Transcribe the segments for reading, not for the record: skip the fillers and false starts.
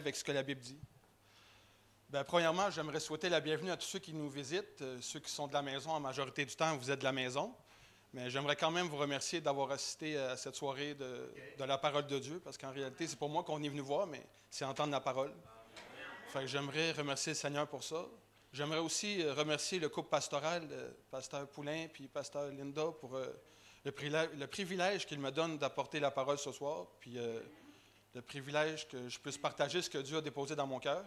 avec ce que la Bible dit. Bien, premièrement, j'aimerais souhaiter la bienvenue à tous ceux qui nous visitent, ceux qui sont de la maison. En majorité du temps, vous êtes de la maison. Mais j'aimerais quand même vous remercier d'avoir assisté à cette soirée de la parole de Dieu, parce qu'en réalité, c'est pas moi qu'on est venu voir, mais c'est entendre la parole. Fait que j'aimerais remercier le Seigneur pour ça. J'aimerais aussi remercier le couple pastoral, pasteur Poulain puis pasteur Linda, pour le privilège qu'ils me donnent d'apporter la parole ce soir, puis le privilège que je puisse partager ce que Dieu a déposé dans mon cœur.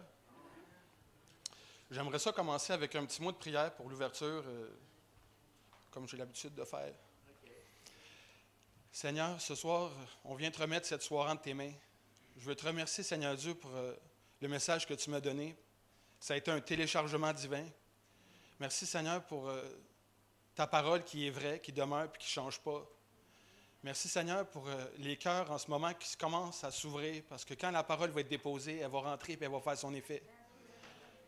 J'aimerais ça commencer avec un petit mot de prière pour l'ouverture, comme j'ai l'habitude de faire. Seigneur, ce soir, on vient te remettre cette soirée entre tes mains. Je veux te remercier, Seigneur Dieu, pour le message que tu m'as donné. Ça a été un téléchargement divin. Merci, Seigneur, pour ta parole qui est vraie, qui demeure et qui ne change pas. Merci, Seigneur, pour les cœurs en ce moment qui commencent à s'ouvrir, parce que quand la parole va être déposée, elle va rentrer et elle va faire son effet.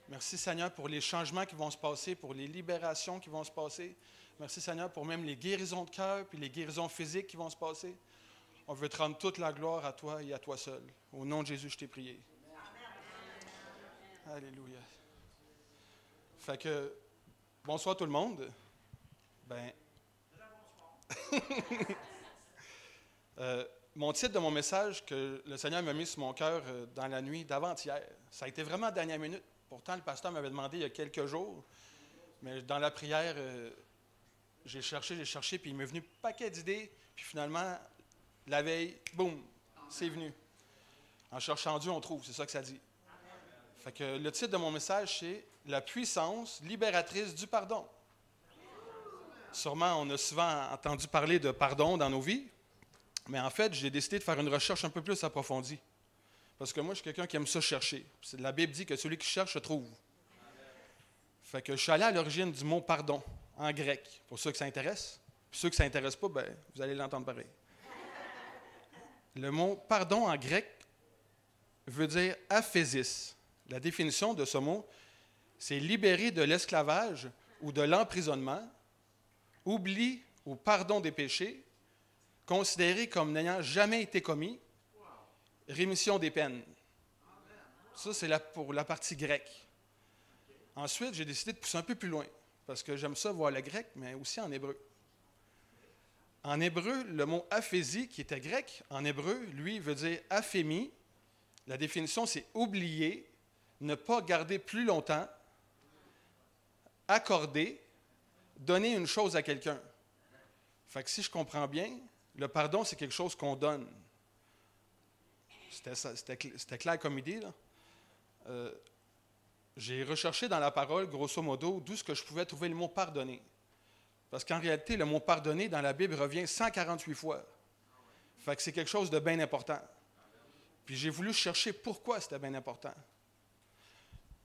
Merci, Seigneur, pour les changements qui vont se passer, pour les libérations qui vont se passer. Merci, Seigneur, pour même les guérisons de cœur puis les guérisons physiques qui vont se passer. On veut te rendre toute la gloire à toi et à toi seul. Au nom de Jésus, je t'ai prié. Alléluia. Fait que, bonsoir tout le monde. Mon titre de mon message que le Seigneur m'a mis sur mon cœur dans la nuit d'avant-hier, ça a été vraiment à la dernière minute. Pourtant, le pasteur m'avait demandé il y a quelques jours, mais dans la prière, j'ai cherché, puis il m'est venu un paquet d'idées, puis finalement, la veille, boum, c'est venu. En cherchant Dieu, on trouve, c'est ça que ça dit. Fait que le titre de mon message, c'est « La puissance libératrice du pardon ». Sûrement, on a souvent entendu parler de pardon dans nos vies, mais en fait, j'ai décidé de faire une recherche un peu plus approfondie. Parce que moi, je suis quelqu'un qui aime ça chercher. La Bible dit que celui qui cherche se trouve. Fait que je suis allé à l'origine du mot « pardon » en grec, pour ceux que ça intéresse. Puis ceux que ça n'intéresse pas, ben, vous allez l'entendre pareil. Le mot « pardon » en grec veut dire « aphésis ». La définition de ce mot, c'est « libérer de l'esclavage ou de l'emprisonnement, oubli ou pardon des péchés, considéré comme n'ayant jamais été commis, rémission des peines ». Ça, c'est pour la partie grecque. Ensuite, j'ai décidé de pousser un peu plus loin, parce que j'aime ça voir le grec, mais aussi en hébreu. En hébreu, le mot « aphésie », qui était grec, en hébreu, lui, veut dire « aphémie ». La définition, c'est « oublier », ne pas garder plus longtemps, accorder, donner une chose à quelqu'un. Fait que si je comprends bien, le pardon, c'est quelque chose qu'on donne. C'était clair comme idée, là. J'ai recherché dans la parole, grosso modo, d'où est-ce que je pouvais trouver le mot « pardonner ». Parce qu'en réalité, le mot « pardonner » dans la Bible revient 148 fois. Fait que c'est quelque chose de bien important. Puis j'ai voulu chercher pourquoi c'était bien important.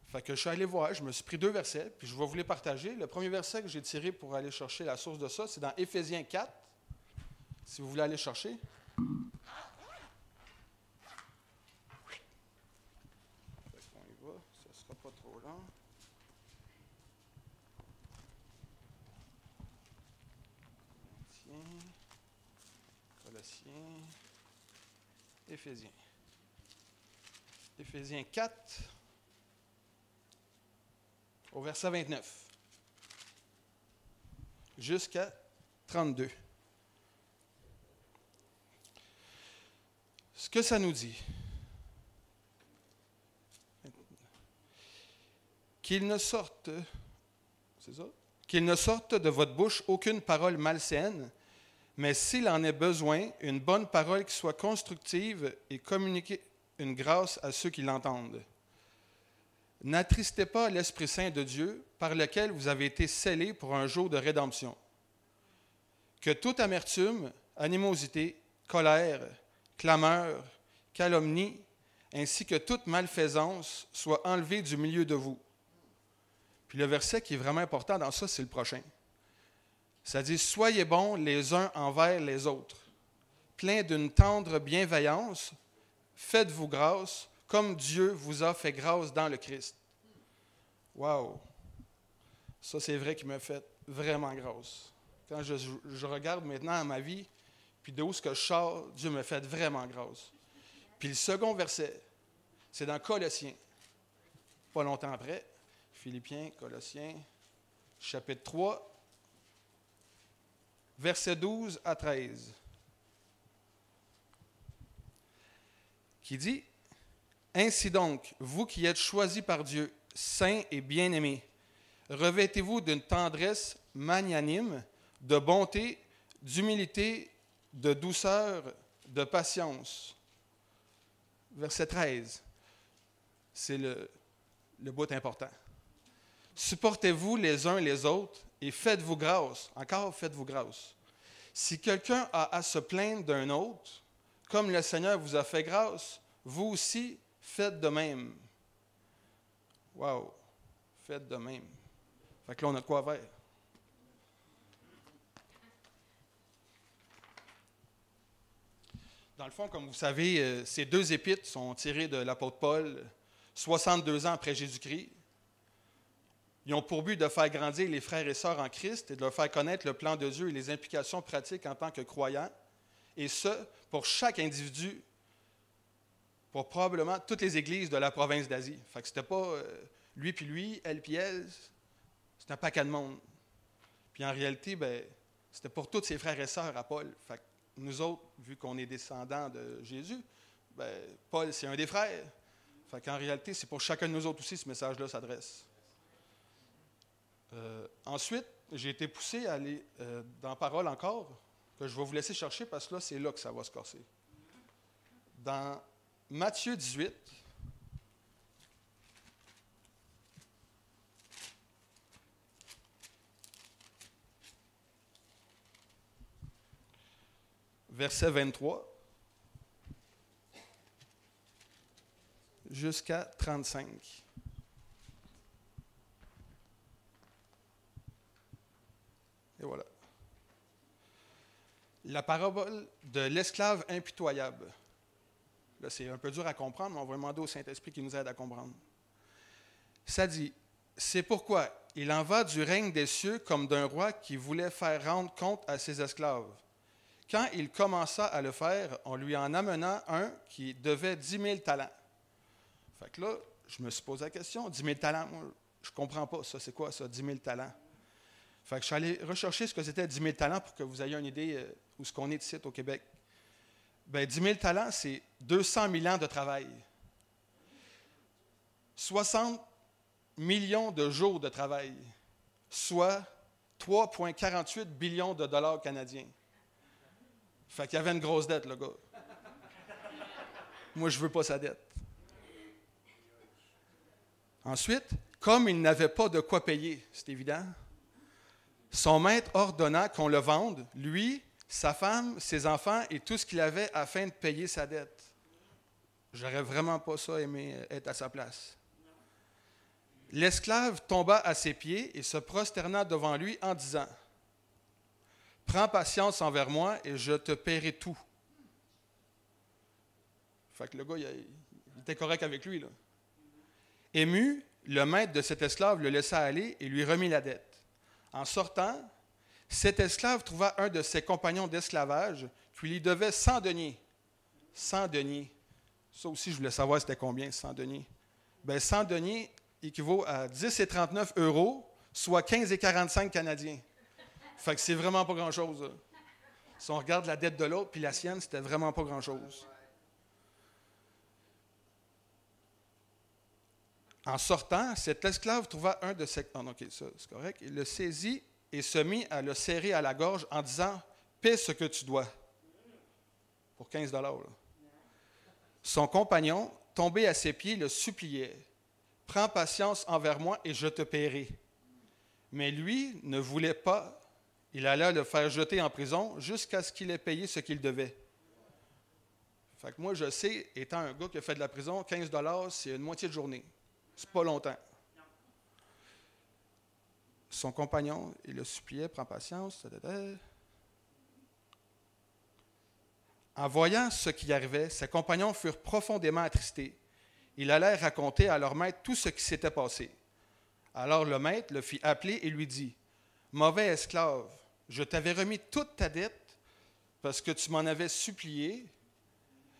Fait que je suis allé voir, je me suis pris 2 versets, puis je vais vous les partager. Le premier verset que j'ai tiré pour aller chercher la source de ça, c'est dans Éphésiens 4, si vous voulez aller chercher. On y va, ça ne sera pas trop long. Colossiens, Éphésiens. Éphésiens 4, au verset 29, jusqu'à 32. Ce que ça nous dit, qu'il ne sorte de votre bouche aucune parole malsaine, mais s'il en est besoin, une bonne parole qui soit constructive et communiquer une grâce à ceux qui l'entendent. N'attristez pas l'Esprit Saint de Dieu, par lequel vous avez été scellés pour un jour de rédemption. Que toute amertume, animosité, colère, clameur, calomnie, ainsi que toute malfaisance soit enlevée du milieu de vous. Puis le verset qui est vraiment important dans ça, c'est le prochain. Ça dit « Soyez bons les uns envers les autres, pleins d'une tendre bienveillance, faites-vous grâce, comme Dieu vous a fait grâce dans le Christ. » Wow! Ça, c'est vrai qu'il m'a fait vraiment grâce. Quand je regarde maintenant à ma vie, puis d'où ce que je sors, Dieu me fait vraiment grâce. Puis le second verset, C'est dans Colossiens. Pas longtemps après. Philippiens, Colossiens, chapitre 3, versets 12 à 13. Qui dit, « Ainsi donc, vous qui êtes choisis par Dieu, saints et bien-aimés, revêtez-vous d'une tendresse magnanime, de bonté, d'humilité, de douceur, de patience. » Verset 13, c'est le bout important. « Supportez-vous les uns les autres et faites-vous grâce. » Encore, faites-vous grâce. « Si quelqu'un a à se plaindre d'un autre, comme le Seigneur vous a fait grâce, vous aussi faites de même. » Wow! Faites de même. Fait que là, on a de quoi faire. Dans le fond, comme vous savez, ces deux épîtres sont tirées de l'apôtre Paul, 62 ans après Jésus-Christ. Ils ont pour but de faire grandir les frères et sœurs en Christ et de leur faire connaître le plan de Dieu et les implications pratiques en tant que croyants, et ce, pour chaque individu, pour probablement toutes les églises de la province d'Asie. Fait que c'était pas lui puis lui, elle puis elle, c'était un paquet de monde. Puis en réalité, c'était pour tous ses frères et sœurs à Paul. Fait que nous autres, vu qu'on est descendants de Jésus, Paul, c'est un des frères. Fait qu'en réalité, c'est pour chacun de nous autres aussi, ce message-là s'adresse. Ensuite, j'ai été poussé à aller dans la parole encore, que je vais vous laisser chercher parce que là, c'est là que ça va se corser. Dans Matthieu 18, verset 23 jusqu'à 35. Et voilà. La parabole de l'esclave impitoyable. Là, c'est un peu dur à comprendre, mais on va demander au Saint-Esprit qui nous aide à comprendre. Ça dit, « C'est pourquoi il en va du règne des cieux comme d'un roi qui voulait faire rendre compte à ses esclaves. Quand il commença à le faire, on lui en amena un qui devait 10 000 talents. » Fait que là, je me suis posé la question, 10 000 talents, moi, je ne comprends pas ça, c'est quoi ça, 10 000 talents? Fait que je suis allé rechercher ce que c'était 10 000 talents pour que vous ayez une idée où ce qu'on est ici au Québec. 10 000 talents, c'est 200 000 ans de travail. 60 millions de jours de travail, soit 3,48 billions de dollars canadiens. Fait qu'il y avait une grosse dette, le gars. Moi, je ne veux pas sa dette. Ensuite, comme il n'avait pas de quoi payer, c'est évident, son maître ordonna qu'on le vende, lui, sa femme, ses enfants et tout ce qu'il avait afin de payer sa dette. J'aurais vraiment pas ça aimé être à sa place. L'esclave tomba à ses pieds et se prosterna devant lui en disant, « Prends patience envers moi et je te paierai tout. » Fait que le gars, il était correct avec lui, là. Ému, le maître de cet esclave le laissa aller et lui remit la dette. En sortant, cet esclave trouva un de ses compagnons d'esclavage qui lui devait 100 deniers. 100 deniers. Ça aussi, je voulais savoir c'était combien, 100 deniers. 100 deniers équivaut à 10,39 €, soit 15,45 canadiens. Fait que c'est vraiment pas grand-chose. Là. Si on regarde la dette de l'autre, puis la sienne, c'était vraiment pas grand-chose. En sortant, cet esclave trouva un de ses... OK, ça, c'est correct. Il le saisit et se mit à le serrer à la gorge en disant « Paie ce que tu dois. » Pour 15 $. Là. Son compagnon, tombé à ses pieds, le suppliait « Prends patience envers moi et je te paierai. » Mais lui ne voulait pas. Il alla le faire jeter en prison jusqu'à ce qu'il ait payé ce qu'il devait. Fait que moi, je sais, étant un gars qui a fait de la prison, 15 $, c'est une moitié de journée. C'est pas longtemps. Son compagnon, il le suppliait, prends patience. En voyant ce qui arrivait, ses compagnons furent profondément attristés. Ils allèrent raconter à leur maître tout ce qui s'était passé. Alors le maître le fit appeler et lui dit, « Mauvais esclave, je t'avais remis toute ta dette parce que tu m'en avais supplié.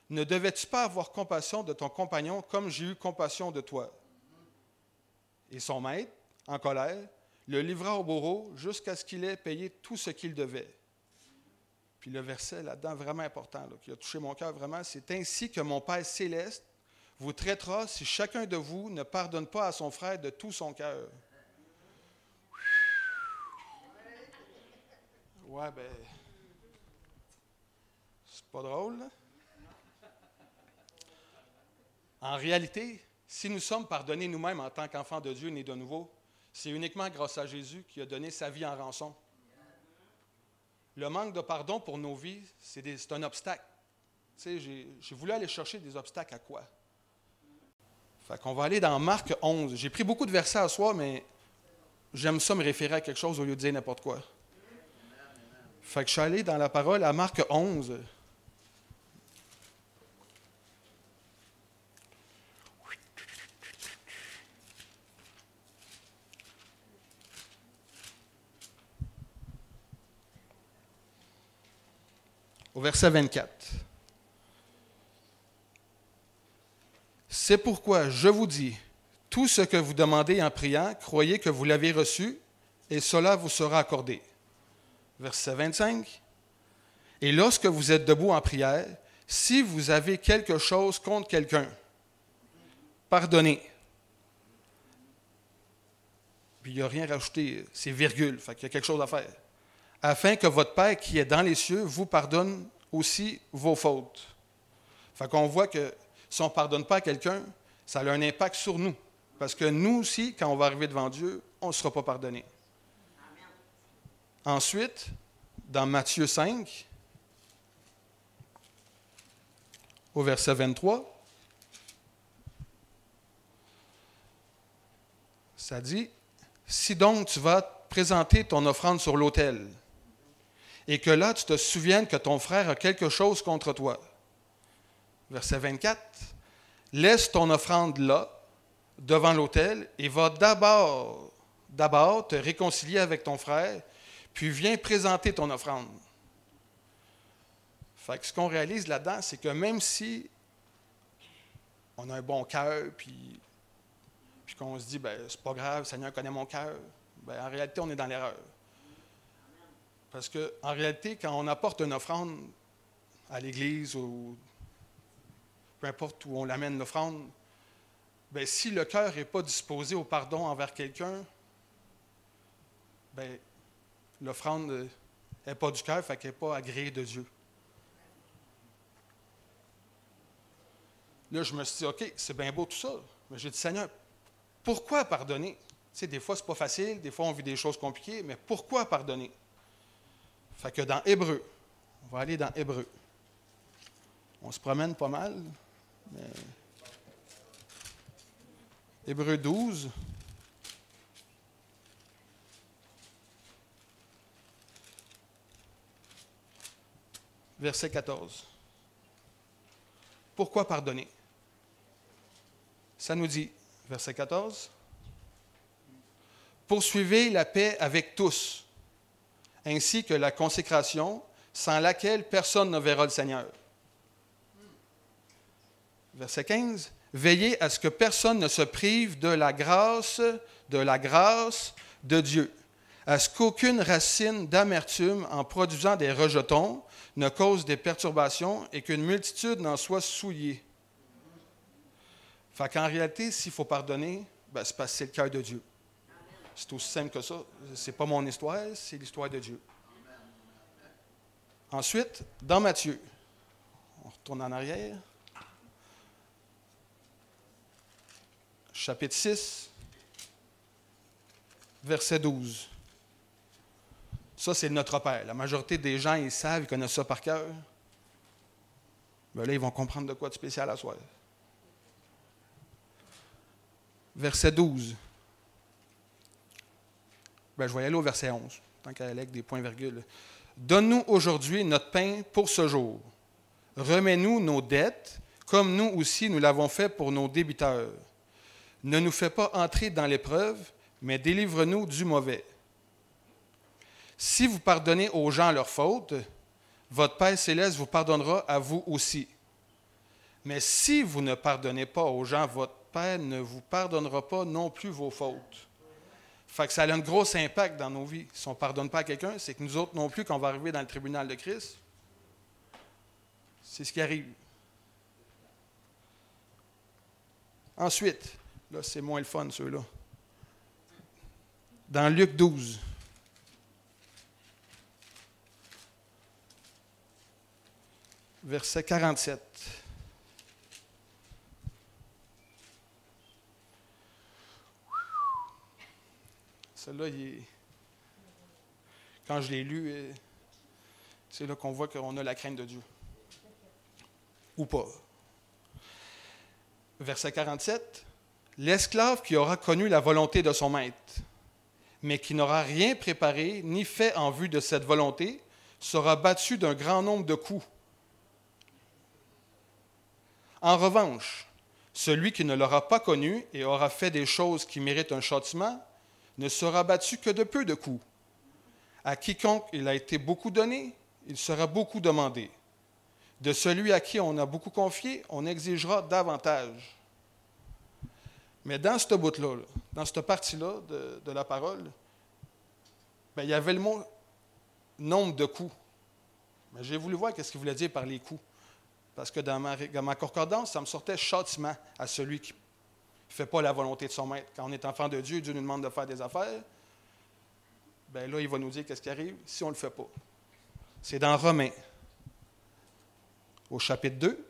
ne devais-tu pas avoir compassion de ton compagnon comme j'ai eu compassion de toi? Et son maître, en colère, le livra au bourreau jusqu'à ce qu'il ait payé tout ce qu'il devait. Puis le verset là-dedans, vraiment important, là, qui a touché mon cœur vraiment, c'est « Ainsi que mon Père céleste vous traitera si chacun de vous ne pardonne pas à son frère de tout son cœur. » Ouais, ben, c'est pas drôle, là. En réalité, si nous sommes pardonnés nous-mêmes en tant qu'enfants de Dieu nés de nouveau, c'est uniquement grâce à Jésus qui a donné sa vie en rançon. Le manque de pardon pour nos vies, c'est un obstacle. Tu sais, j'ai voulu aller chercher des obstacles à quoi? Fait qu'on va aller dans Marc 11. J'ai pris beaucoup de versets à soi, mais j'aime ça me référer à quelque chose au lieu de dire n'importe quoi. Fait que je suis allé dans la parole à Marc 11. Au verset 24. C'est pourquoi je vous dis, tout ce que vous demandez en priant, croyez que vous l'avez reçu, et cela vous sera accordé. Verset 25. Et lorsque vous êtes debout en prière, si vous avez quelque chose contre quelqu'un, pardonnez. Puis il n'y a rien rajouté, c'est virgule, fait qu'il y a quelque chose à faire. Afin que votre Père qui est dans les cieux vous pardonne aussi vos fautes. Fait qu'on voit que si on ne pardonne pas à quelqu'un, ça a un impact sur nous. Parce que nous aussi, quand on va arriver devant Dieu, on ne sera pas pardonné. Amen. Ensuite, dans Matthieu 5, au verset 23, ça dit, « Si donc tu vas présenter ton offrande sur l'autel, et que là, tu te souviennes que ton frère a quelque chose contre toi. » Verset 24. « Laisse ton offrande là, devant l'autel, et va d'abord te réconcilier avec ton frère, puis viens présenter ton offrande. » Fait que ce qu'on réalise là-dedans, c'est que même si on a un bon cœur, puis qu'on se dit, ben c'est pas grave, le Seigneur connaît mon cœur, ben en réalité, on est dans l'erreur. Parce qu'en réalité, quand on apporte une offrande à l'Église ou peu importe où on l'amène l'offrande, bien, si le cœur n'est pas disposé au pardon envers quelqu'un, bien, l'offrande n'est pas du cœur, fait qu'elle n'est pas agréée de Dieu. Là, je me suis dit, OK, c'est bien beau tout ça, mais j'ai dit, Seigneur, pourquoi pardonner? Tu sais, des fois, c'est pas facile, des fois, on vit des choses compliquées, mais pourquoi pardonner? Fait que dans Hébreu, on va aller dans Hébreu. On se promène pas mal, mais Hébreu 12. Verset 14. Pourquoi pardonner? Ça nous dit, verset 14, « Poursuivez la paix avec tous, ainsi que la consécration, sans laquelle personne ne verra le Seigneur. » Verset 15, « Veillez à ce que personne ne se prive de la grâce de Dieu, à ce qu'aucune racine d'amertume en produisant des rejetons ne cause des perturbations et qu'une multitude n'en soit souillée. » Fait qu'en réalité, s'il faut pardonner, ben, c'est parce que c'est le cœur de Dieu. C'est aussi simple que ça. Ce n'est pas mon histoire, c'est l'histoire de Dieu. Ensuite, dans Matthieu, on retourne en arrière. Chapitre 6, verset 12. Ça, c'est notre Père. La majorité des gens, ils savent, ils connaissent ça par cœur. Ben là, ils vont comprendre de quoi de spécial à soir. Verset 12. Ben, je vais y aller au verset 11, tant qu'elle est avec des points-virgules. « Donne-nous aujourd'hui notre pain pour ce jour. Remets-nous nos dettes, comme nous aussi nous l'avons fait pour nos débiteurs. Ne nous fais pas entrer dans l'épreuve, mais délivre-nous du mauvais. Si vous pardonnez aux gens leurs fautes, votre Père céleste vous pardonnera à vous aussi. Mais si vous ne pardonnez pas aux gens, votre Père ne vous pardonnera pas non plus vos fautes. Fait que ça a un gros impact dans nos vies. Si on ne pardonne pas à quelqu'un, c'est que nous autres non plus, quand on va arriver dans le tribunal de Christ, c'est ce qui arrive. Ensuite, là, c'est moins le fun, ceux-là. Dans Luc 12, verset 47. Celle-là, quand je l'ai lu, c'est là qu'on voit qu'on a la crainte de Dieu. Ou pas. Verset 47. L'esclave qui aura connu la volonté de son maître, mais qui n'aura rien préparé ni fait en vue de cette volonté, sera battu d'un grand nombre de coups. En revanche, celui qui ne l'aura pas connu et aura fait des choses qui méritent un châtiment, ne sera battu que de peu de coups. À quiconque il a été beaucoup donné, il sera beaucoup demandé. De celui à qui on a beaucoup confié, on exigera davantage. Mais dans ce bout-là, dans cette partie-là de la parole, bien, il y avait le mot nombre de coups. Mais j'ai voulu voir qu'est-ce qu'il voulait dire par les coups. Parce que dans ma concordance, ça me sortait châtiment à celui qui ne fait pas la volonté de son maître. Quand on est enfant de Dieu, Dieu nous demande de faire des affaires. Bien là, il va nous dire qu'est-ce qui arrive si on ne le fait pas. C'est dans Romains, au chapitre 2.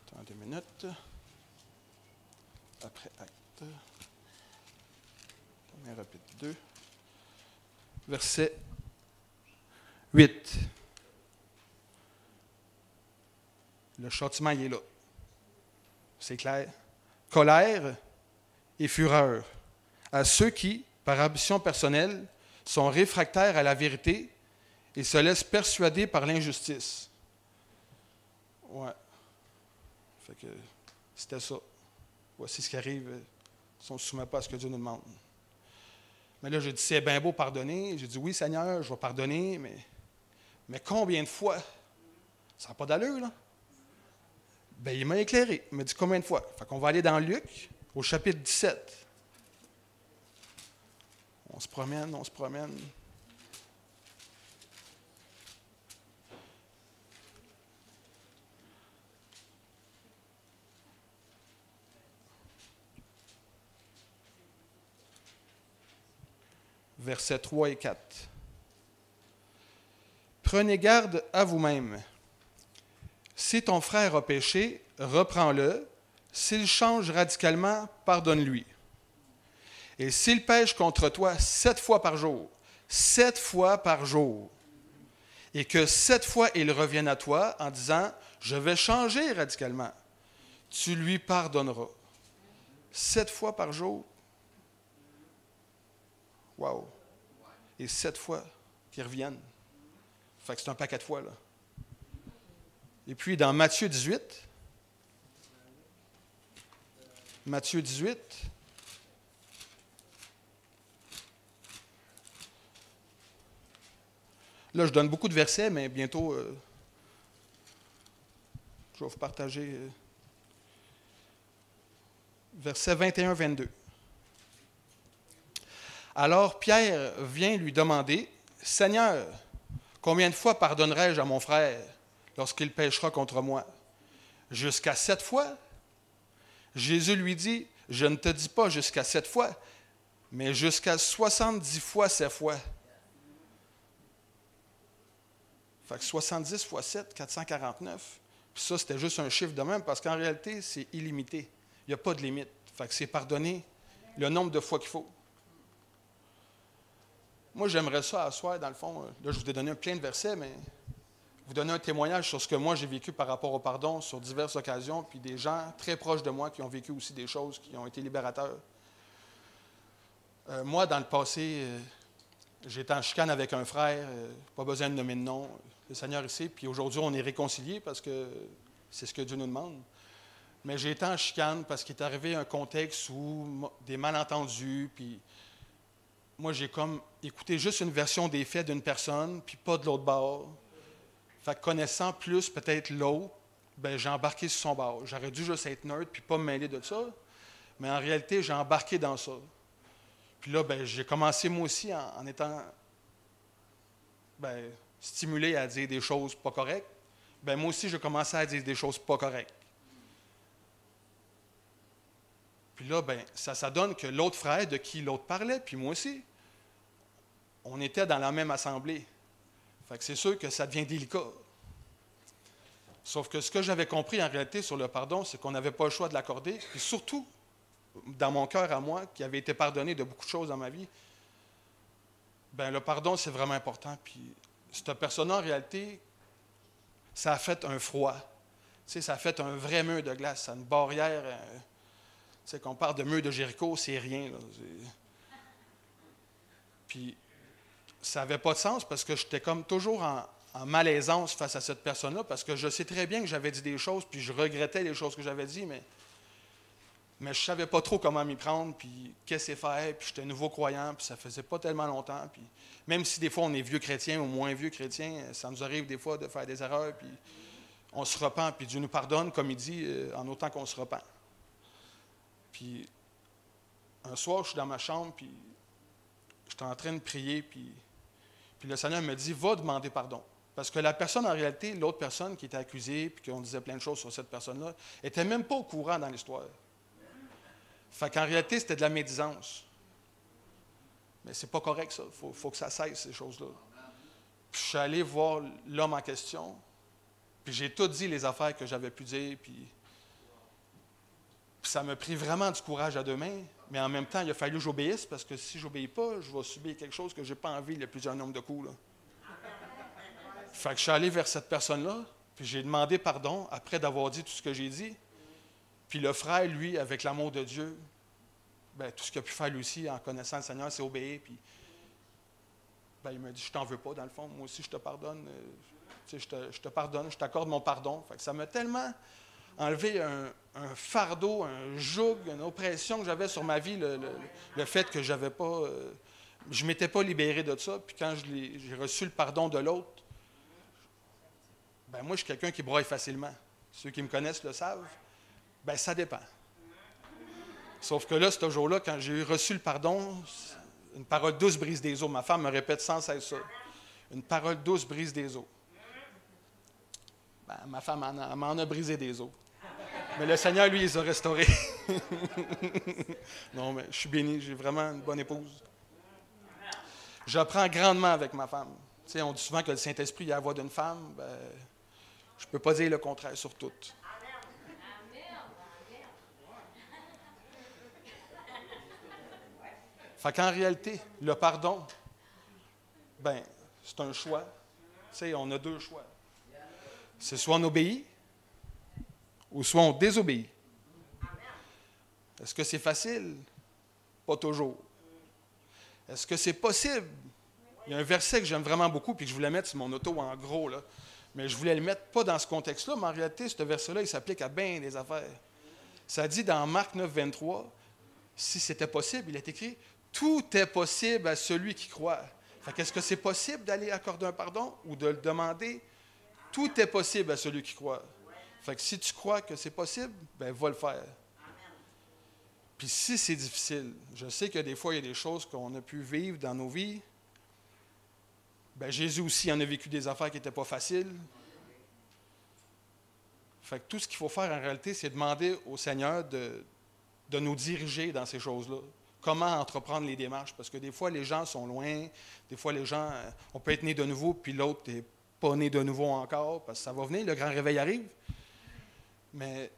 Attends 2 minutes. Après acte. Romains, chapitre 2. Verset 8. Le châtiment, il est là. C'est clair. Colère et fureur à ceux qui, par ambition personnelle, sont réfractaires à la vérité et se laissent persuader par l'injustice. Ouais. Fait que c'était ça. Voici ce qui arrive si on ne se soumet pas à ce que Dieu nous demande. Mais là, j'ai dit, c'est bien beau pardonner. J'ai dit, oui, Seigneur, je vais pardonner, mais combien de fois? Ça n'a pas d'allure, là. Bien, il m'a éclairé. Il m'a dit combien de fois? Fait qu'on va aller dans Luc, au chapitre 17. On se promène. Versets 3 et 4. Prenez garde à vous-même. Si ton frère a péché, reprends-le. S'il change radicalement, pardonne-lui. Et s'il pêche contre toi 7 fois par jour, et que 7 fois il revienne à toi en disant « Je vais changer radicalement », tu lui pardonneras. 7 fois par jour. Wow! Et 7 fois qu'ils reviennent. Fait que c'est un paquet de fois, là. Et puis, dans Matthieu 18, là, je donne beaucoup de versets, mais bientôt, je vais vous partager versets 21-22. Alors, Pierre vient lui demander, « Seigneur, combien de fois pardonnerai-je à mon frère lorsqu'il péchera contre moi? Jusqu'à 7 fois? » Jésus lui dit, « Je ne te dis pas jusqu'à 7 fois, mais jusqu'à 70 fois 7 fois. » Fait que 70 fois 7, 449. Puis ça, c'était juste un chiffre de même, parce qu'en réalité, c'est illimité. Il n'y a pas de limite. Fait que c'est pardonné le nombre de fois qu'il faut. Moi, j'aimerais ça à soir, dans le fond. Là, je vous ai donné plein de versets, mais vous donner un témoignage sur ce que moi, j'ai vécu par rapport au pardon sur diverses occasions, puis des gens très proches de moi qui ont vécu aussi des choses qui ont été libérateurs. Moi, dans le passé, j'étais en chicane avec un frère, pas besoin de nommer de nom, le Seigneur ici, puis aujourd'hui, on est réconciliés parce que c'est ce que Dieu nous demande. Mais j'ai été en chicane parce qu'il est arrivé un contexte où des malentendus, puis moi, j'ai comme écouté juste une version des faits d'une personne, puis pas de l'autre bord. Fait que connaissant plus peut-être l'autre, ben j'ai embarqué sur son bord. J'aurais dû juste être neutre puis pas me mêler de ça. Mais en réalité, j'ai embarqué dans ça. Puis là, ben, j'ai commencé moi aussi en étant stimulé à dire des choses pas correctes. Ben, moi aussi, j'ai commencé à dire des choses pas correctes. Puis là, ben, ça donne que l'autre frère de qui l'autre parlait, puis moi aussi, on était dans la même assemblée. Fait que c'est sûr que ça devient délicat. Sauf que ce que j'avais compris en réalité sur le pardon, c'est qu'on n'avait pas le choix de l'accorder. Puis surtout, dans mon cœur à moi, qui avait été pardonné de beaucoup de choses dans ma vie, ben le pardon, c'est vraiment important. Puis cette personne-là, en réalité, ça a fait un froid. Tu sais, ça a fait un vrai mur de glace, une barrière. Tu sais, qu'on parle de mur de Jéricho, c'est rien. Là. Puis ça n'avait pas de sens parce que j'étais comme toujours en malaisance face à cette personne-là parce que je sais très bien que j'avais dit des choses puis je regrettais les choses que j'avais dit, mais je ne savais pas trop comment m'y prendre puis qu'est-ce que faire, puis j'étais nouveau croyant puis ça faisait pas tellement longtemps. Puis même si des fois on est vieux chrétien ou moins vieux chrétien, ça nous arrive des fois de faire des erreurs puis on se repent puis Dieu nous pardonne comme il dit en autant qu'on se repent. Puis un soir, je suis dans ma chambre puis j'étais en train de prier puis le Seigneur me dit, va demander pardon. Parce que la personne, en réalité, l'autre personne qui était accusée, puis qu'on disait plein de choses sur cette personne-là, n'était même pas au courant dans l'histoire. Fait qu'en réalité, c'était de la médisance. Mais c'est pas correct, ça. Il faut que ça cesse, ces choses-là. Puis je suis allé voir l'homme en question, puis j'ai tout dit les affaires que j'avais pu dire, puis ça m'a pris vraiment du courage à deux mains, mais en même temps, il a fallu que j'obéisse, parce que si je n'obéis pas, je vais subir quelque chose que je n'ai pas envie, il y a plusieurs nombres de coups. Là. Fait que je suis allé vers cette personne-là, puis j'ai demandé pardon, après d'avoir dit tout ce que j'ai dit. Puis le frère, lui, avec l'amour de Dieu, ben, tout ce qu'il a pu faire lui aussi, en connaissant le Seigneur, c'est obéir. Puis ben, il m'a dit, je t'en veux pas, dans le fond, moi aussi, je te pardonne. Je te pardonne, je t'accorde mon pardon. Fait que ça m'a tellement enlevé un fardeau, un joug, une oppression que j'avais sur ma vie, le fait que j'avais pas, je ne m'étais pas libéré de ça. Puis quand j'ai reçu le pardon de l'autre, ben moi, je suis quelqu'un qui broye facilement. Ceux qui me connaissent le savent. Ben ça dépend. Sauf que là, ce jour-là, quand j'ai reçu le pardon, une parole douce brise des eaux. Ma femme me répète sans cesse ça. Une parole douce brise des eaux. Ben, ma femme m'en a brisé des eaux. Mais le Seigneur, lui, les a restaurés. Non, mais je suis béni, j'ai vraiment une bonne épouse. J'apprends grandement avec ma femme. Tu sais, on dit souvent que le Saint-Esprit a la voix d'une femme. Ben, je ne peux pas dire le contraire sur tout. Fait qu'en réalité, le pardon, ben, c'est un choix. Tu sais, on a deux choix. C'est soit on obéit, ou soit on désobéit. Est-ce que c'est facile? Pas toujours. Est-ce que c'est possible? Il y a un verset que j'aime vraiment beaucoup, puis que je voulais mettre sur mon auto en gros, là. Mais je voulais le mettre pas dans ce contexte-là, mais en réalité, ce verset-là, il s'applique à bien des affaires. Ça dit dans Marc 9, 23, si c'était possible, il est écrit, tout est possible à celui qui croit. Fait qu'est-ce que c'est possible d'aller accorder un pardon ou de le demander? Tout est possible à celui qui croit. Fait que si tu crois que c'est possible, ben va le faire. Puis si c'est difficile, je sais que des fois, il y a des choses qu'on a pu vivre dans nos vies. Ben Jésus aussi en a vécu des affaires qui n'étaient pas faciles. Fait que tout ce qu'il faut faire en réalité, c'est demander au Seigneur de nous diriger dans ces choses-là. Comment entreprendre les démarches? Parce que des fois, les gens sont loin. Des fois, les gens, on peut être né de nouveau, puis l'autre n'est pas né de nouveau encore, parce que ça va venir, le grand réveil arrive. Mais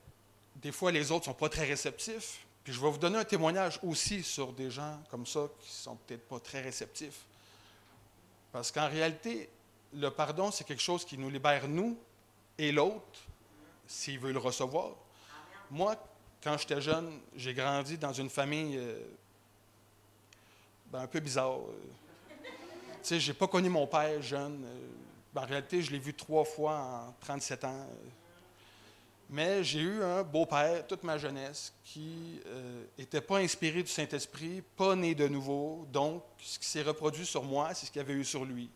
des fois, les autres ne sont pas très réceptifs. Puis je vais vous donner un témoignage aussi sur des gens comme ça qui ne sont peut-être pas très réceptifs. Parce qu'en réalité, le pardon, c'est quelque chose qui nous libère, nous et l'autre, s'il veut le recevoir. Moi, quand j'étais jeune, j'ai grandi dans une famille un peu bizarre. Tu sais, je n'ai pas connu mon père jeune. En réalité, je l'ai vu 3 fois en 37 ans. Mais j'ai eu un beau-père toute ma jeunesse qui n'était pas inspiré du Saint-Esprit, pas né de nouveau. Donc, ce qui s'est reproduit sur moi, c'est ce qu'il y avait eu sur lui.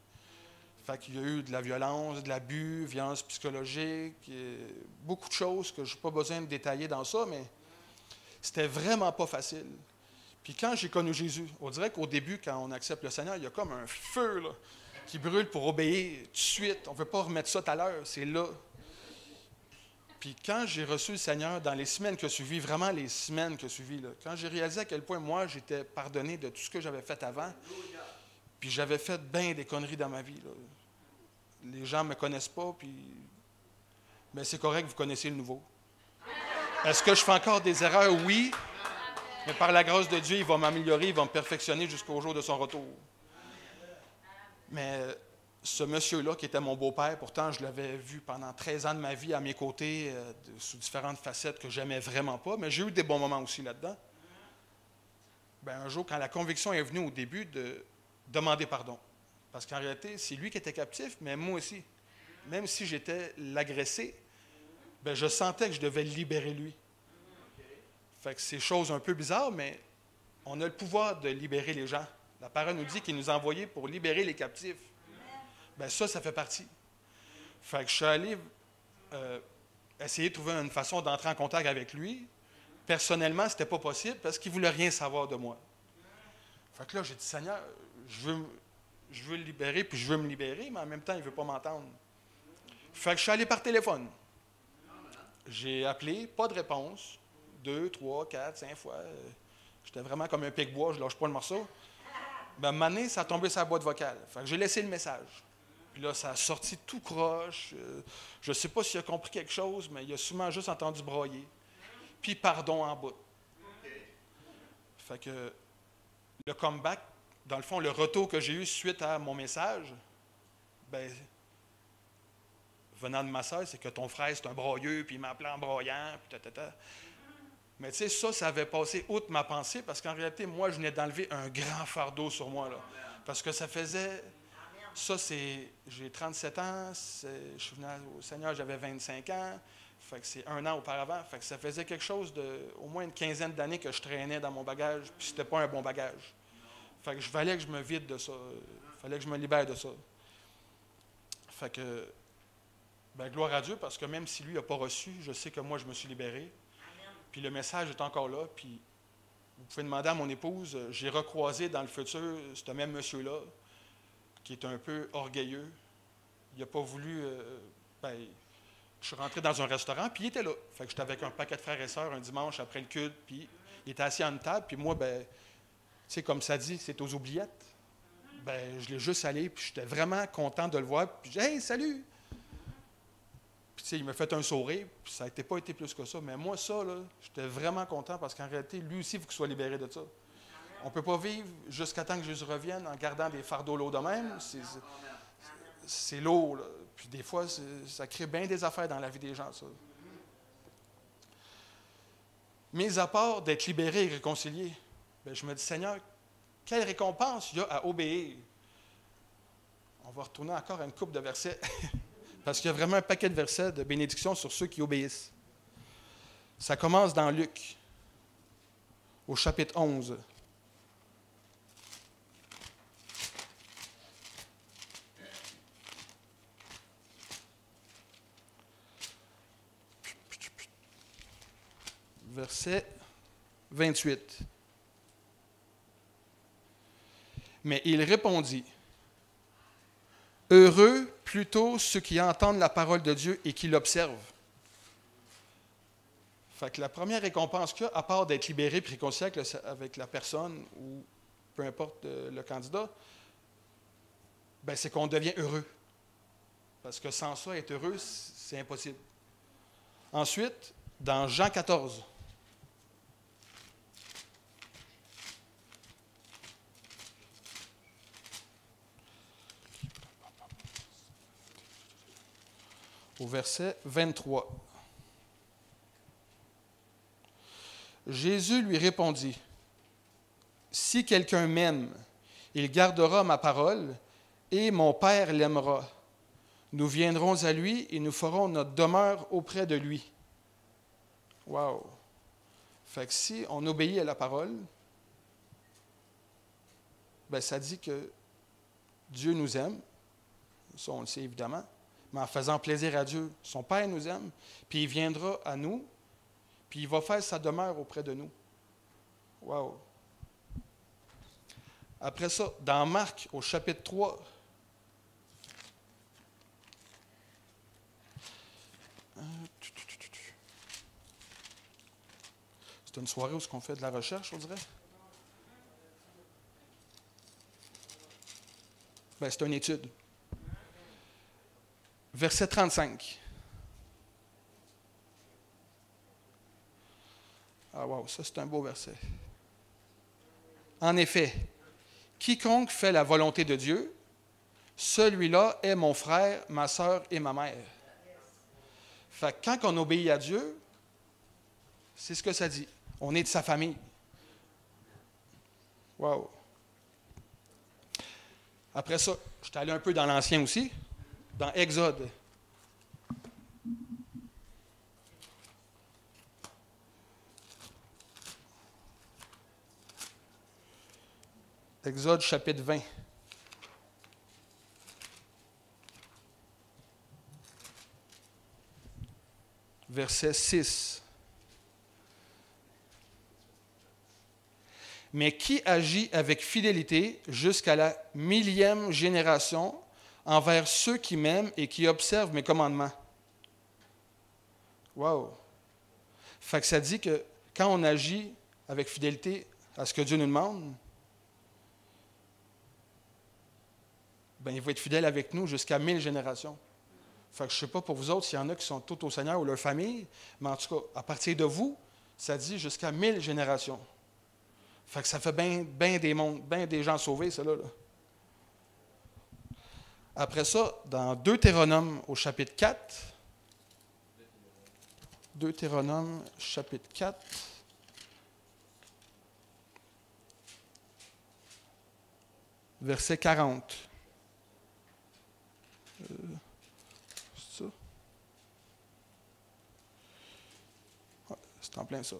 Fait qu'il y a eu de la violence, de l'abus, violence psychologique, beaucoup de choses que je n'ai pas besoin de détailler dans ça, mais c'était vraiment pas facile. Puis quand j'ai connu Jésus, on dirait qu'au début, quand on accepte le Seigneur, il y a comme un feu là, qui brûle pour obéir tout de suite. On ne veut pas remettre ça tout à l'heure, c'est là. Puis quand j'ai reçu le Seigneur, dans les semaines qui ont suivi, vraiment les semaines qui ont suivi, là, quand j'ai réalisé à quel point moi, j'étais pardonné de tout ce que j'avais fait avant, puis j'avais fait bien des conneries dans ma vie. Là. Les gens ne me connaissent pas, puis mais c'est correct, vous connaissez le nouveau. Est-ce que je fais encore des erreurs? Oui, mais par la grâce de Dieu, il va m'améliorer, il va me perfectionner jusqu'au jour de son retour. Mais ce monsieur-là, qui était mon beau-père, pourtant, je l'avais vu pendant 13 ans de ma vie à mes côtés, sous différentes facettes que j'aimais vraiment pas, mais j'ai eu des bons moments aussi là-dedans. Ben, un jour, quand la conviction est venue au début, de demander pardon. Parce qu'en réalité, c'est lui qui était captif, mais moi aussi. Même si j'étais l'agressé, ben, je sentais que je devais libérer lui. Fait que c'est chose un peu bizarre, mais on a le pouvoir de libérer les gens. La parole nous dit qu'il nous a envoyés pour libérer les captifs. Ben ça fait partie. Fait que je suis allé essayer de trouver une façon d'entrer en contact avec lui. Personnellement, ce n'était pas possible parce qu'il ne voulait rien savoir de moi. Fait que là, j'ai dit, Seigneur, je veux le libérer, puis je veux me libérer, mais en même temps, il ne veut pas m'entendre. Fait que je suis allé par téléphone. J'ai appelé, pas de réponse. 2, 3, 4, 5 fois. J'étais vraiment comme un pic-bois, je ne lâche pas le morceau. Ben, à un moment donné, ça a tombé sur la boîte vocale. Fait que j'ai laissé le message. Puis là, ça a sorti tout croche. Je ne sais pas s'il a compris quelque chose, mais il a sûrement juste entendu broyer. Puis pardon en bout. Fait que le comeback, dans le fond, le retour que j'ai eu suite à mon message, ben, venant de ma soeur, c'est que ton frère, c'est un broyeux, puis il m'a appelé en broyant, puis ta. Mais tu sais, ça avait passé outre ma pensée, parce qu'en réalité, moi, je venais d'enlever un grand fardeau sur moi, là. Parce que ça faisait... Ça, c'est... J'ai 37 ans, je suis venu au Seigneur, j'avais 25 ans, fait que c'est 1 an auparavant, fait que ça faisait quelque chose de... au moins une quinzaine d'années que je traînais dans mon bagage, puis c'était pas un bon bagage. Fait que je fallait que je me vide de ça, il fallait que je me libère de ça. Fait que... Ben, gloire à Dieu, parce que même si lui n'a pas reçu, je sais que moi, je me suis libéré. Puis le message est encore là, puis vous pouvez demander à mon épouse, j'ai recroisé dans le futur ce même monsieur-là, qui est un peu orgueilleux. Il n'a pas voulu... je suis rentré dans un restaurant, puis il était là. Fait que j'étais avec un paquet de frères et sœurs un dimanche après le culte, puis il était assis à une table, puis moi, ben, tu sais, comme ça dit, c'est aux oubliettes. Ben, je l'ai juste allé, puis j'étais vraiment content de le voir, puis j'ai dit « Hey, salut! » Puis, tu sais, il m'a fait un sourire, puis ça n'a pas été plus que ça. Mais moi, ça, là, j'étais vraiment content parce qu'en réalité, lui aussi, il faut qu'il soit libéré de ça. On ne peut pas vivre jusqu'à temps que Jésus revienne en gardant des fardeaux lourds de même. C'est lourd, là. Puis des fois, ça crée bien des affaires dans la vie des gens, ça. Mis à part d'être libéré et réconcilié, bien, je me dis, Seigneur, quelle récompense il y a à obéir? On va retourner encore à une couple de versets. Parce qu'il y a vraiment un paquet de versets de bénédiction sur ceux qui obéissent. Ça commence dans Luc, au chapitre 11. Verset 28. Mais il répondit, « Heureux plutôt ceux qui entendent la parole de Dieu et qui l'observent. » Fait que la première récompense qu'il y a, à part d'être libéré et réconcilié avec la personne ou peu importe le candidat, ben c'est qu'on devient heureux. Parce que sans ça, être heureux, c'est impossible. Ensuite, dans Jean 14, au verset 23. Jésus lui répondit, « Si quelqu'un m'aime, il gardera ma parole, et mon Père l'aimera. Nous viendrons à lui et nous ferons notre demeure auprès de lui. Wow! Fait que si on obéit à la parole, ben ça dit que Dieu nous aime. Ça, on le sait évidemment. Mais en faisant plaisir à Dieu, son Père nous aime, puis il viendra à nous, puis il va faire sa demeure auprès de nous. Wow! Après ça, dans Marc, au chapitre 3, c'est une soirée où on fait de la recherche, on dirait? Ben, c'est une étude. Verset 35. Ah wow, ça c'est un beau verset. En effet, quiconque fait la volonté de Dieu, celui-là est mon frère, ma sœur et ma mère. Fait que quand on obéit à Dieu, c'est ce que ça dit. On est de sa famille. Wow. Après ça, je suis allé un peu dans l'Ancien aussi, dans Exode. Exode chapitre 20. Verset 6. Mais qui agit avec fidélité jusqu'à la 1000e génération envers ceux qui m'aiment et qui observent mes commandements? Wow! Fait que ça dit que quand on agit avec fidélité à ce que Dieu nous demande, ben, il va être fidèle avec nous jusqu'à 1000 générations. Fait que je ne sais pas pour vous autres s'il y en a qui sont tous au Seigneur ou leur famille, mais en tout cas, à partir de vous, ça dit jusqu'à 1000 générations. Fait que ça fait bien des mondes, bien des gens sauvés, ça là. Après ça, dans Deutéronome au chapitre 4, Deutéronome chapitre 4, verset 40. C'est ça? Ouais, c'est en plein ça.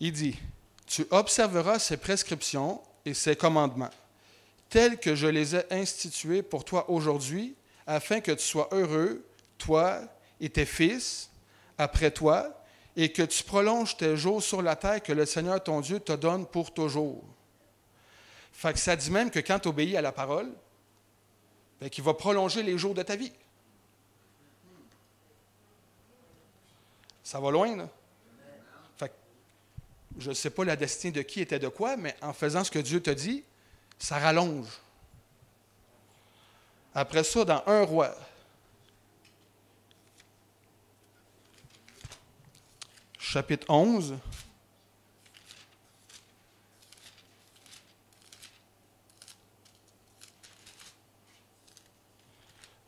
Il dit, « Tu observeras ces prescriptions et ces commandements, tels que je les ai institués pour toi aujourd'hui, afin que tu sois heureux, toi et tes fils, après toi, et que tu prolonges tes jours sur la terre que le Seigneur ton Dieu te donne pour toujours. » Fait que ça dit même que quand tu obéis à la parole, bien, qu'il va prolonger les jours de ta vie. Ça va loin, là. Fait que je ne sais pas la destinée de qui était de quoi, mais en faisant ce que Dieu te dit, ça rallonge. Après ça, dans 1 Roi, chapitre 11,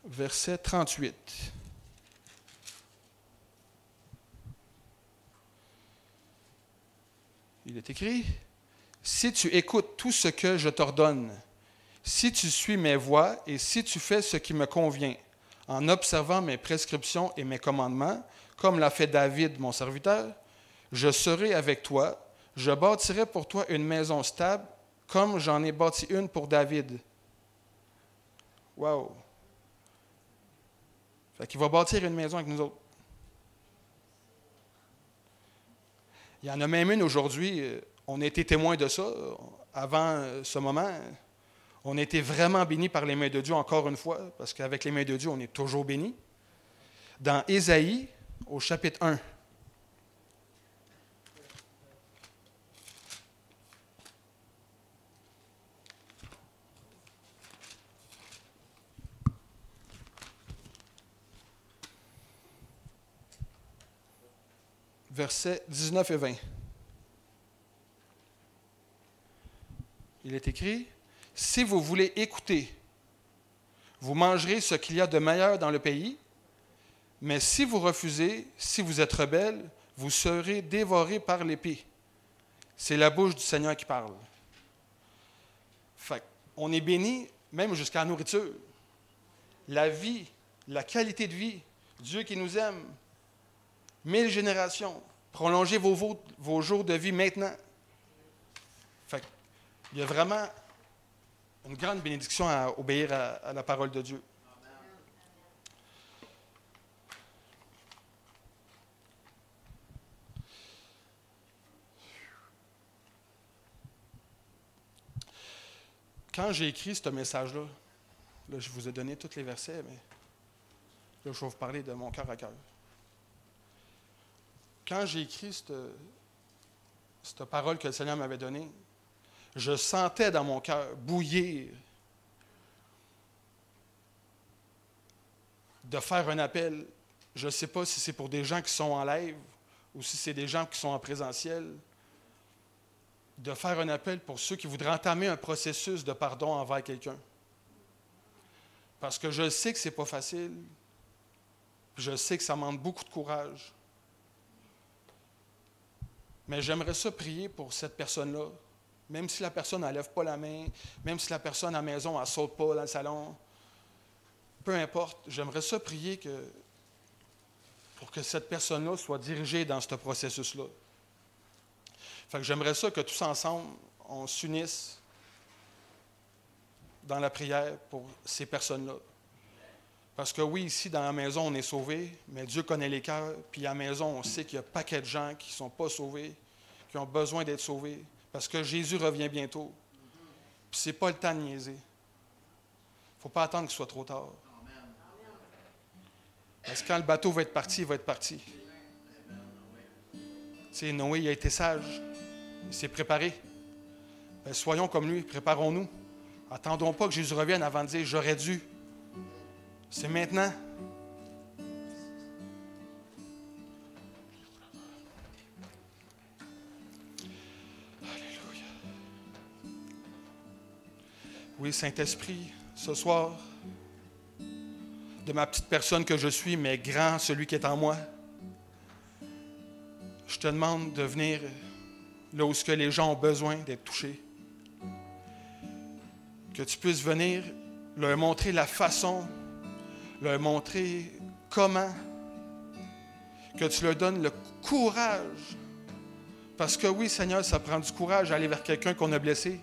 verset 38. Il est écrit, « Si tu écoutes tout ce que je t'ordonne, si tu suis mes voies et si tu fais ce qui me convient, en observant mes prescriptions et mes commandements, comme l'a fait David, mon serviteur, je serai avec toi, je bâtirai pour toi une maison stable, comme j'en ai bâti une pour David. » Wow! Fait qu'il va bâtir une maison avec nous autres. Il y en a même une aujourd'hui, on a été témoins de ça. Avant ce moment, on a été vraiment bénis par les mains de Dieu encore une fois, parce qu'avec les mains de Dieu, on est toujours bénis. Dans Ésaïe, au chapitre 1. Versets 19 et 20. Il est écrit, « Si vous voulez écouter, vous mangerez ce qu'il y a de meilleur dans le pays, mais si vous refusez, si vous êtes rebelles, vous serez dévorés par l'épée. » C'est la bouche du Seigneur qui parle. Fait on est béni même jusqu'à la nourriture. La vie, la qualité de vie, Dieu qui nous aime, 1000 générations. Prolongez vos jours de vie maintenant. Fait qu'il y a vraiment une grande bénédiction à obéir à la parole de Dieu. Quand j'ai écrit ce message-là, là, je vous ai donné tous les versets, mais là, je vais vous parler de mon cœur à cœur. Quand j'ai écrit cette parole que le Seigneur m'avait donnée, je sentais dans mon cœur bouillir de faire un appel. Je ne sais pas si c'est pour des gens qui sont en live ou si c'est des gens qui sont en présentiel, de faire un appel pour ceux qui voudraient entamer un processus de pardon envers quelqu'un. Parce que je sais que ce n'est pas facile, puis je sais que ça demande beaucoup de courage. Mais j'aimerais ça prier pour cette personne-là, même si la personne n'enlève pas la main, même si la personne à la maison ne saute pas dans le salon, peu importe, j'aimerais ça prier pour que cette personne-là soit dirigée dans ce processus-là. Fait que j'aimerais ça que tous ensemble, on s'unisse dans la prière pour ces personnes-là. Parce que oui, ici, dans la maison, on est sauvés, mais Dieu connaît les cœurs, puis à la maison, on sait qu'il y a un paquet de gens qui ne sont pas sauvés, qui ont besoin d'être sauvés, parce que Jésus revient bientôt. Puis ce n'est pas le temps de niaiser. Il ne faut pas attendre qu'il soit trop tard. Parce que quand le bateau va être parti, il va être parti. Tu sais, Noé, il a été sage. Il s'est préparé. Bien, soyons comme lui, préparons-nous. Attendons pas que Jésus revienne avant de dire « j'aurais dû ». C'est maintenant. Alléluia. Oui, Saint-Esprit, ce soir, de ma petite personne que je suis, mais grand celui qui est en moi, je te demande de venir là où les gens ont besoin d'être touchés. Que tu puisses venir leur montrer la façon, leur montrer comment, que tu leur donnes le courage. Parce que oui, Seigneur, ça prend du courage d'aller vers quelqu'un qu'on a blessé,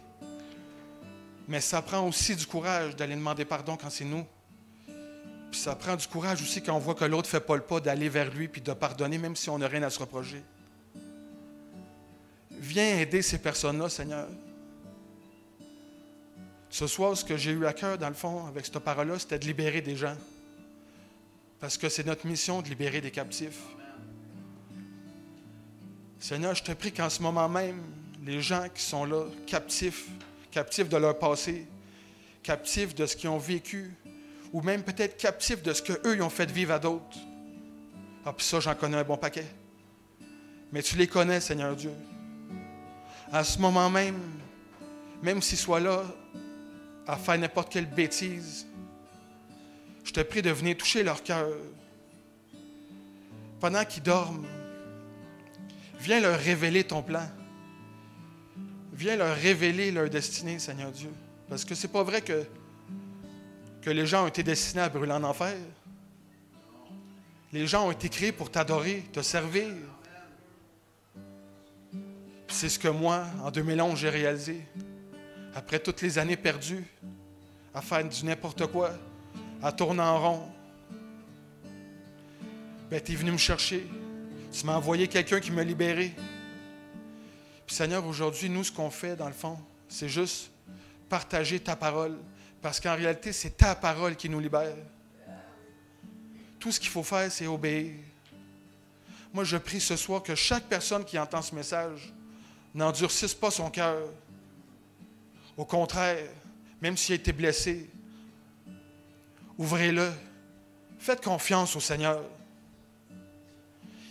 mais ça prend aussi du courage d'aller demander pardon quand c'est nous. Puis ça prend du courage aussi quand on voit que l'autre ne fait pas le pas d'aller vers lui puis de pardonner, même si on n'a rien à se reprocher. Viens aider ces personnes-là, Seigneur. Ce soir, ce que j'ai eu à cœur, dans le fond, avec cette parole-là, c'était de libérer des gens. Parce que c'est notre mission de libérer des captifs. Seigneur, je te prie qu'en ce moment même, les gens qui sont là, captifs de leur passé, captifs de ce qu'ils ont vécu, ou même peut-être captifs de ce qu'eux ils ont fait vivre à d'autres. Ah, puis ça, j'en connais un bon paquet. Mais tu les connais, Seigneur Dieu. À ce moment même, même s'ils soient là à faire n'importe quelle bêtise, je te prie de venir toucher leur cœur. Pendant qu'ils dorment, viens leur révéler ton plan. Viens leur révéler leur destinée, Seigneur Dieu. Parce que c'est pas vrai que les gens ont été destinés à brûler en enfer. Les gens ont été créés pour t'adorer, te servir. Puis c'est ce que moi, en 2011, j'ai réalisé. Après toutes les années perdues, à faire du n'importe quoi, à tourner en rond, ben, tu es venu me chercher. Tu m'as envoyé quelqu'un qui m'a libéré. Puis Seigneur, aujourd'hui, nous, ce qu'on fait, dans le fond, c'est juste partager ta parole. Parce qu'en réalité, c'est ta parole qui nous libère. Tout ce qu'il faut faire, c'est obéir. Moi, je prie ce soir que chaque personne qui entend ce message n'endurcisse pas son cœur. Au contraire, même s'il a été blessé, ouvrez-le. Faites confiance au Seigneur.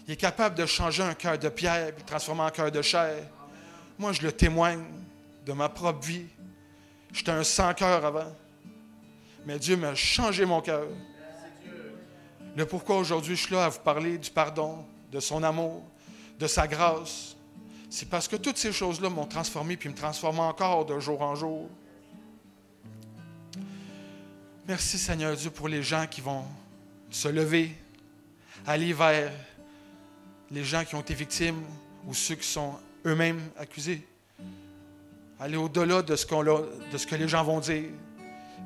Il est capable de changer un cœur de pierre et de transformer en cœur de chair. Moi, je le témoigne de ma propre vie. J'étais un sans-cœur avant. Mais Dieu m'a changé mon cœur. Le pourquoi aujourd'hui je suis là à vous parler du pardon, de son amour, de sa grâce, c'est parce que toutes ces choses-là m'ont transformé puis me transforment encore de jour en jour. Merci Seigneur Dieu pour les gens qui vont se lever, aller vers les gens qui ont été victimes ou ceux qui sont eux-mêmes accusés. Aller au-delà de ce que les gens vont dire,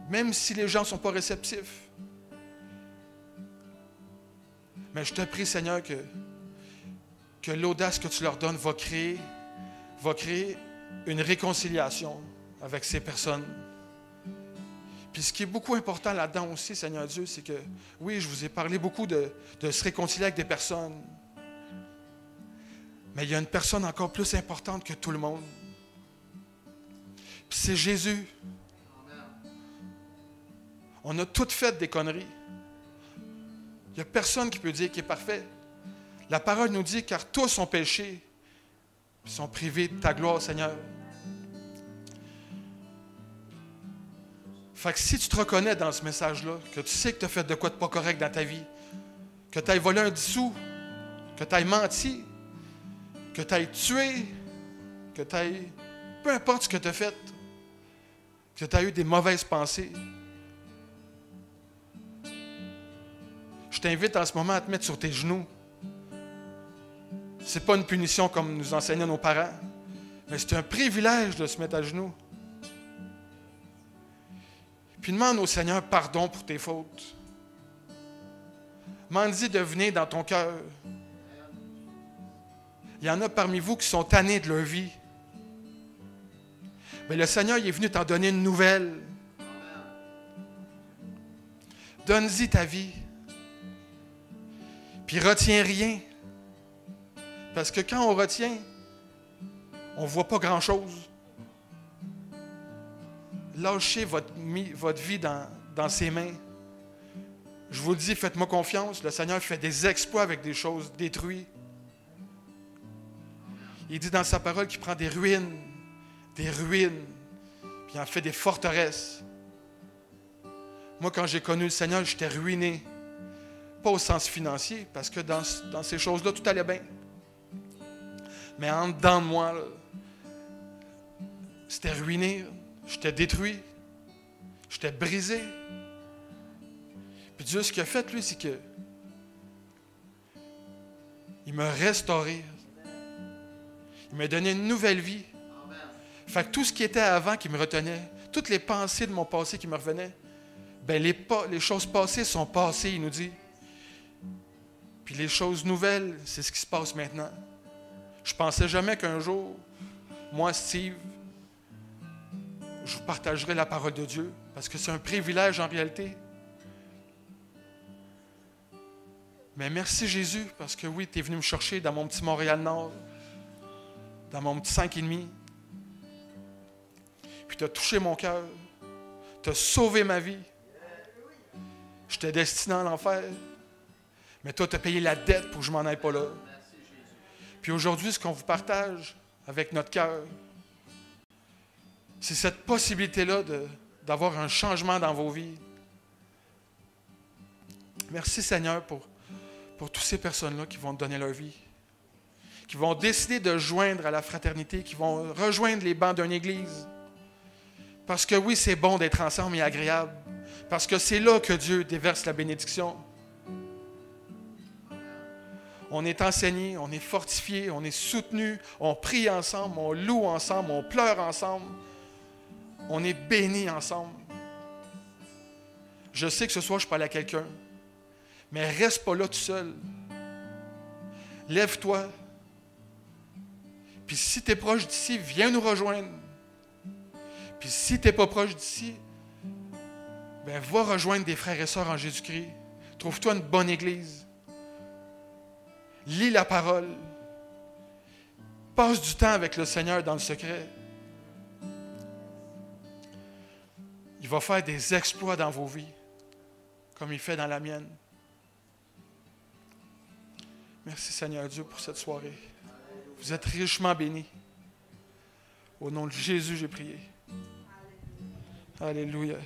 même si les gens ne sont pas réceptifs. Mais je te prie, Seigneur, que l'audace que tu leur donnes va créer une réconciliation avec ces personnes. Puis ce qui est beaucoup important là-dedans aussi, Seigneur Dieu, c'est que, oui, je vous ai parlé beaucoup de se réconcilier avec des personnes, mais il y a une personne encore plus importante que tout le monde. Puis c'est Jésus. On a toutes fait des conneries. Il n'y a personne qui peut dire qu'il est parfait. La parole nous dit, car tous ont péché, ils sont privés de ta gloire, Seigneur. Fait que si tu te reconnais dans ce message-là, que tu sais que tu as fait de quoi de pas correct dans ta vie, que tu aies volé un 10 sous, que tu aies menti, que tu aies tué, que tu aies... Peu importe ce que tu as fait, que tu as eu des mauvaises pensées, je t'invite en ce moment à te mettre sur tes genoux. Ce n'est pas une punition comme nous enseignaient nos parents, mais c'est un privilège de se mettre à genoux. Puis demande au Seigneur pardon pour tes fautes. Demande-lui de venir dans ton cœur. Il y en a parmi vous qui sont tannés de leur vie. Mais le Seigneur il est venu t'en donner une nouvelle. Donne-y ta vie. Puis retiens rien. Parce que quand on retient, on ne voit pas grand-chose. Lâchez votre vie dans ses mains. Je vous le dis, faites-moi confiance. Le Seigneur fait des exploits avec des choses détruites. Il dit dans sa parole qu'il prend des ruines, puis il en fait des forteresses. Moi, quand j'ai connu le Seigneur, j'étais ruiné. Pas au sens financier, parce que dans ces choses-là, tout allait bien. Mais en dedans de moi, là, c'était ruiné. J'étais détruit. J'étais brisé. Puis Dieu, ce qu'il a fait, lui, c'est que il m'a restauré. Il m'a donné une nouvelle vie. Fait que tout ce qui était avant qui me retenait, toutes les pensées de mon passé qui me revenaient, ben les choses passées sont passées, il nous dit. Puis les choses nouvelles, c'est ce qui se passe maintenant. Je ne pensais jamais qu'un jour, moi, Steve, je vous partagerai la parole de Dieu, parce que c'est un privilège en réalité. Mais merci Jésus, parce que oui, tu es venu me chercher dans mon petit Montréal-Nord, dans mon petit 5,5. Puis tu as touché mon cœur, tu as sauvé ma vie. J'étais destiné à l'enfer, mais toi, tu as payé la dette pour que je m'en aille pas là. Puis aujourd'hui, ce qu'on vous partage avec notre cœur, c'est cette possibilité-là d'avoir un changement dans vos vies. Merci Seigneur pour toutes ces personnes-là qui vont te donner leur vie, qui vont décider de joindre à la fraternité, qui vont rejoindre les bancs d'une église. Parce que oui, c'est bon d'être ensemble et agréable. Parce que c'est là que Dieu déverse la bénédiction. On est enseigné, on est fortifié, on est soutenu, on prie ensemble, on loue ensemble, on pleure ensemble. On est bénis ensemble. Je sais que ce soir, je parle à quelqu'un, mais reste pas là tout seul. Lève-toi. Puis si tu es proche d'ici, viens nous rejoindre. Puis si tu n'es pas proche d'ici, ben va rejoindre des frères et sœurs en Jésus-Christ. Trouve-toi une bonne église. Lis la parole. Passe du temps avec le Seigneur dans le secret. Il va faire des exploits dans vos vies, comme il fait dans la mienne. Merci Seigneur Dieu pour cette soirée. Vous êtes richement bénis. Au nom de Jésus, j'ai prié. Alléluia.